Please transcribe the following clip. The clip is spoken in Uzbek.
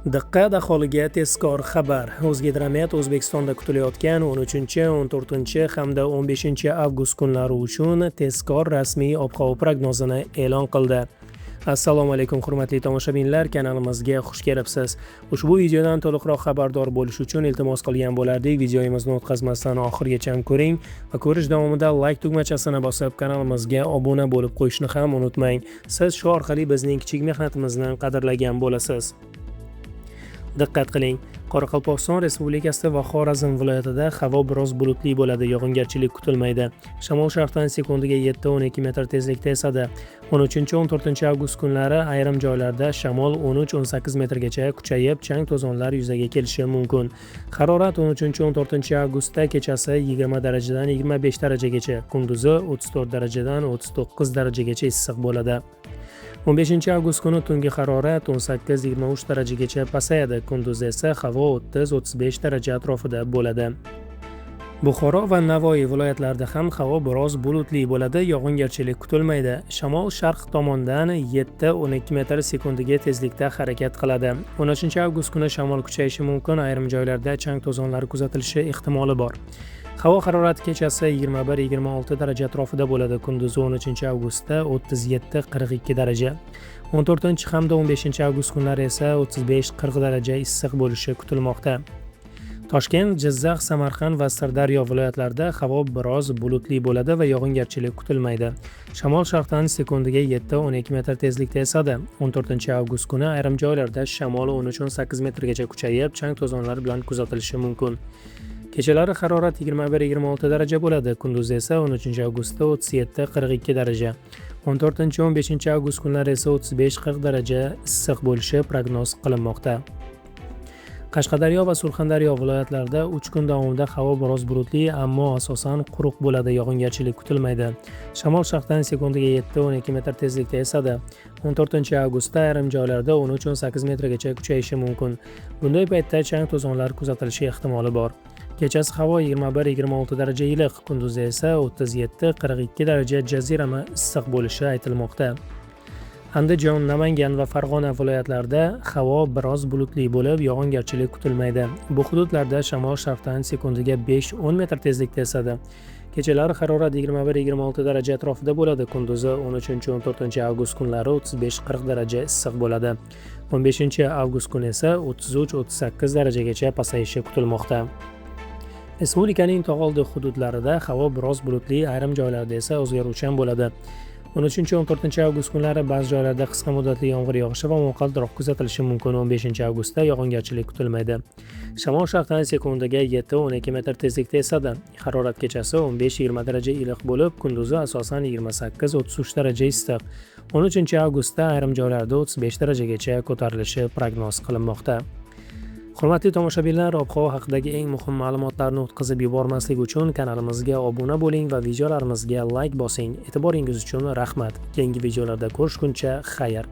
Diqqat aholiga tezkor xabar. O'zgidromet O'zbekistonda kutilayotgan 13, 14 hamda 15 avgust kunlari uchun tezkor rasmiy ob-havo prognozini e'lon qildi. Assalomu alaykum hurmatli tomoshabinlar, kanalimizga xush kelibsiz. Ushbu videodan to'liqroq xabardor bo'lish uchun iltimos qilgan bo'lardik, videomizni o'tkazmasdan oxirigacha ko'ring va ko'rish davomida like tugmachasini bosib kanalimizga obuna bo'lib qo'yishni ham unutmang. Siz shu orqali bizning kichik mehnatimizni qadrlagan bo'lasiz. Diqqat qiling. Qoraqalpog'iston Respublikasida va Xorazm viloyatida havo biroz bulutli bo'ladi, yog'ingarchilik kutilmaydi. Shamol sharqdan sekundiga 7-12 metr tezlikda esadi. 13-14 avgust kunlari ayrim joylarda shamol 13-18 metrgacha kuchayib, chang to'zonlar yuzaga kelishi mumkin. Harorat 13-14 avgustda kechasi 20 darajadan 25 darajagacha, kunduzi 34 darajadan 39 darajagacha issiq bo'ladi. 15 avgust kuni tungi harorat 18-23 darajagacha pasayadi, kunduz esa havo 30-35 daraja atrofida bo'ladi. Buxoro va Navoiy viloyatlarida ham havo biroz bulutli bo'ladi, yog'ingarchilik kutilmaydi. Shamol sharq tomondan 7-12 metr sekundiga tezlikda harakat qiladi. 13 avgust kuni shamol kuchayishi mumkin, ayrim joylarda chang to'zonlari kuzatilishi ehtimoli bor. Havo harorati kechasi 21-26 daraja atrofida bo'ladi, kunduzi 13 avgustda 37-42 daraja. 14 hamda 15 avgust kunlari esa 35-40 daraja issiq bo'lishi kutilmoqda. Toshkent, Jizzax, Samarqand va Sirdaryo viloyatlarida havo biroz bulutli bo'ladi va yog'ingarchilik kutilmaydi. Shamol sharqdan sekundiga 7-12 metr tezlikda esadi. 14 avgust kuni ayrim joylarda shamol 13-18 metrgacha kuchayib, chang to'zonlar bilan kuzatilishi mumkin. Kechalari harorat 21-26 daraja bo'ladi, kunduzi esa 13 avgustda 37-42 daraja. 14-15 avgust kunlari esa 35-40 daraja issiq bo'lishi prognoz qilinmoqda. Qashqadaryo va Surxondaryo viloyatlarida 3 kun davomida havo biroz bulutli, ammo asosan quruq bo'ladi, yog'ingarchilik kutilmaydi. Shamol sharqdan sekundiga 7-12 metr tezlikda esadi. 14 avgustda ayrim joylarda 13-18 metrgacha kuchayishi mumkin. Bunday paytda chang to'zonlar kuzatilishi ehtimoli bor. Kechasi havo 21-26 daraja iliq, kunduzi esa 37-42 daraja jazirama issiq bo'lishi aytilmoqda. Andijon, Namangan va Farg'ona viloyatlarida havo biroz bulutli bo'lib, yog'ingarchilik kutilmaydi. Bu hududlarda shamol sharqdan sekundiga 5-10 metr tezlikda esadi. Kechalari harorat 21-26 daraja atrofida bo'ladi, kunduzi 13-14 avgust kunlari 35-40 daraja issiq bo'ladi. 15 avgust kuni esa 33-38 darajagacha pasayishi kutilmoqda. Respublikaning tog'oldi hududlarida havo biroz bulutli, ayrim joylarda esa o'zgaruvchan bo'ladi. 13-14 avgust kunlari ba'zi joylarda qisqa muddatli yomg'ir yog'ishi va momaqaldiroq kuzatilishi mumkin. 15 avgustda yog'ingarchilik kutilmaydi. Shamol sharqdan sekundiga 7-12 metr tezlikda esadi. Harorat kechasi 15-20 daraja iliq bo'lib, kunduzi asosan 28-33 daraja issiq. 13 avgustda ayrim joylarda 35 darajagacha ko'tarilishi prognoz qilinmoqda. Hurmatli tomoshabinlar, ob-havo haqidagi eng muhim ma'lumotlarni o'tkazib yubormaslik uchun kanalimizga obuna bo'ling va videolarimizga like bosing. E'tiboringiz uchun rahmat. Keyingi videolarda ko'rishguncha xayr.